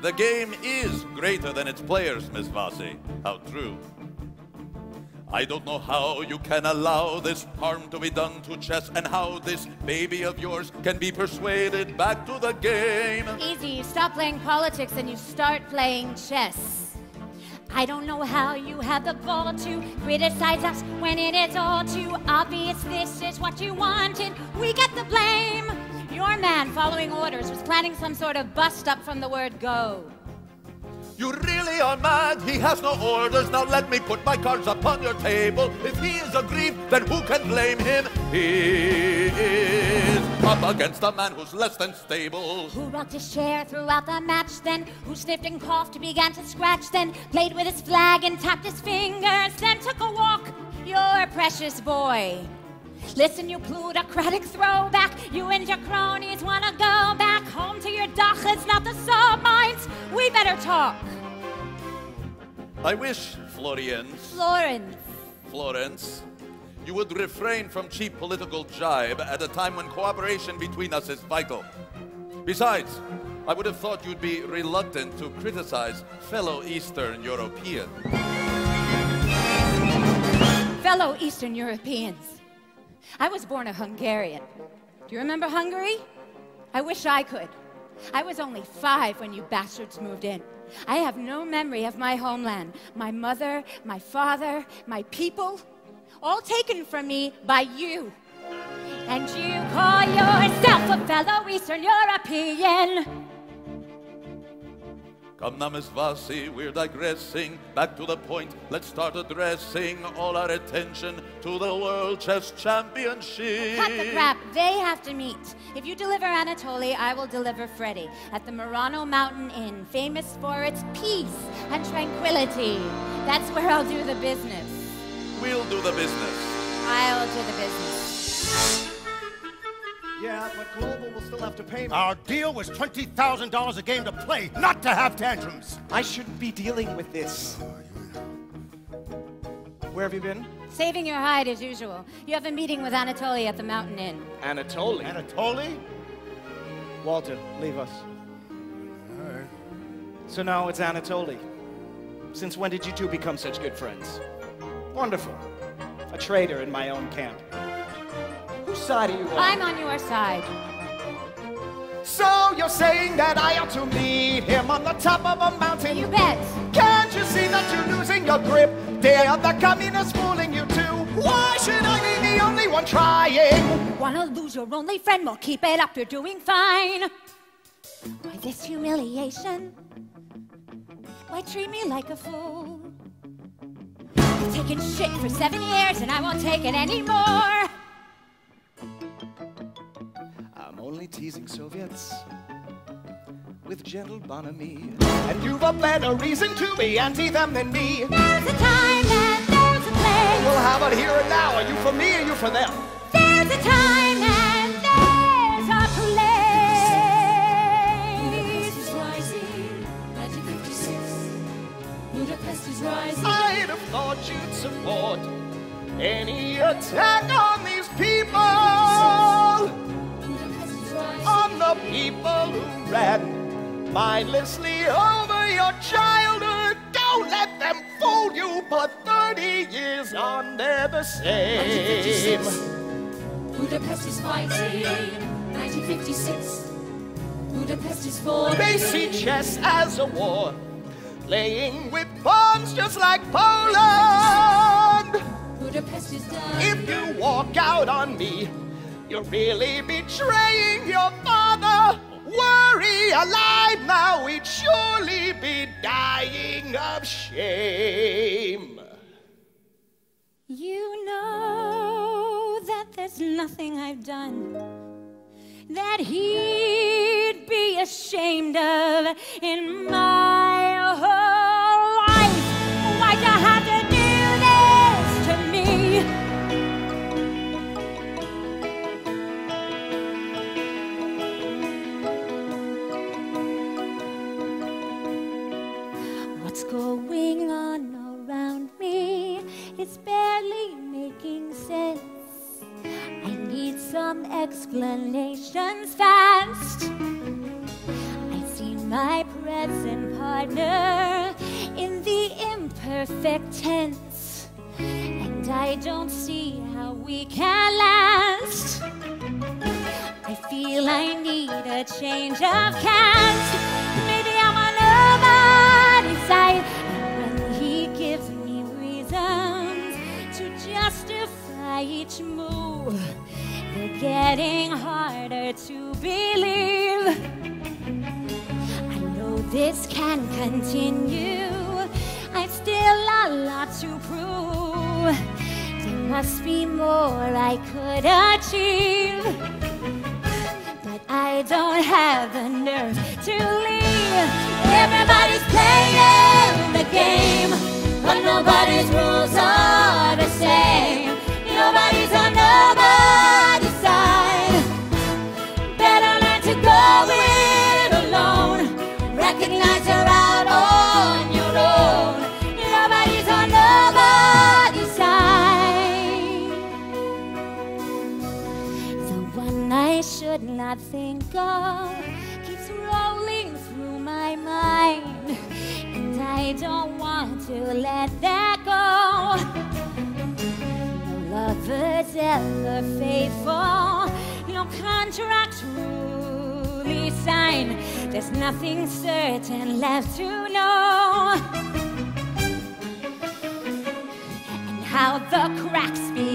The game is greater than its players, Miss Vasi. How true. I don't know how you can allow this harm to be done to chess, and how this baby of yours can be persuaded back to the game. Easy, you stop playing politics and you start playing chess. I don't know how you have the gall to criticize us when it is all too obvious this is what you wanted. We get the blame. Your man, following orders, was planning some sort of bust-up from the word go. You really are mad. He has no orders. Now let me put my cards upon your table. If he is aggrieved, then who can blame him? He is up against a man who's less than stable. Who rocked his chair throughout the match then? Who sniffed and coughed, began to scratch then? Played with his flag and tapped his fingers, then took a walk, your precious boy. Listen, you plutocratic throwback, you and your cronies wanna go back home to your dachas, not the sub-mines. We better talk. I wish, Florence, you would refrain from cheap political jibe at a time when cooperation between us is vital. Besides, I would have thought you'd be reluctant to criticize fellow Eastern Europeans. Fellow Eastern Europeans. I was born a Hungarian. Do you remember Hungary? I wish I could. I was only 5 when you bastards moved in. I have no memory of my homeland, my mother, my father, my people, all taken from me by you. And you call yourself a fellow Eastern European. Come now, Miss Vasi, we're digressing. Back to the point, let's start addressing all our attention to the World Chess Championship. Cut the crap, they have to meet. If you deliver Anatoly, I will deliver Freddy at the Murano Mountain Inn, famous for its peace and tranquility. That's where I'll do the business. We'll do the business. I'll do the business. Yeah, but Global will still have to pay me. Our deal was $20,000 a game to play, not to have tantrums. I shouldn't be dealing with this. Where have you been? Saving your hide as usual. You have a meeting with Anatoly at the Mountain Inn. Anatoly. Anatoly? Walter, leave us. All right. So now it's Anatoly. Since when did you two become such good friends? Wonderful. A traitor in my own camp. Whose side are you on? I'm on your side. So you're saying that I ought to meet him on the top of a mountain? You bet. Can't you see that you're losing your grip? They are the communists fooling you too. Why should I be the only one trying? Wanna lose your only friend? Well, keep it up, you're doing fine. Why this humiliation? Why treat me like a fool? I've taken shit for 7 years and I won't take it anymore. I'm only teasing Soviets with gentle bonhomie, and you've a better reason to be anti them than me. There's a time and there's a place. Well, how about here and now? Are you for me or you for them? There's a time and there's a place. Budapest is rising, 1956. Budapest is rising. I'd have thought you'd support any attack on these people. On the people who ran mindlessly over your childhood. Don't let them fool you, but 30 years on, they're the same. 1956. Budapest is fighting, 1956. Budapest is falling. They see chess as a war, playing with pawns just like Poland. Budapest is done. If you walk out on me, you're really betraying your father. Were he alive now, he'd surely be dying of shame. You know that there's nothing I've done that he'd be ashamed of in my whole life. Why'd you have to do this to me? What's going on around me? It's barely making sense. I need some explanations fast. I seem my present partner in the imperfect tense, and I don't see how we can last. I feel I need a change of cast. Maybe I'm on nobody's side, and when he gives me reasons to justify each move, they're getting harder to believe. I know this can continue. I've still a lot to prove. There must be more I could achieve, but I don't have the nerve to leave. Everybody's playing the game, but nobody's rules are the same. Nobody's on nobody's side. Better learn to go it alone. Recognize you're out on your own. Nobody's on nobody's side. The one I should not think of keeps rolling through my mind, and I don't want to let that go. Lovers ever faithful, no contract truly signed. There's nothing certain left to know, and how the cracks begin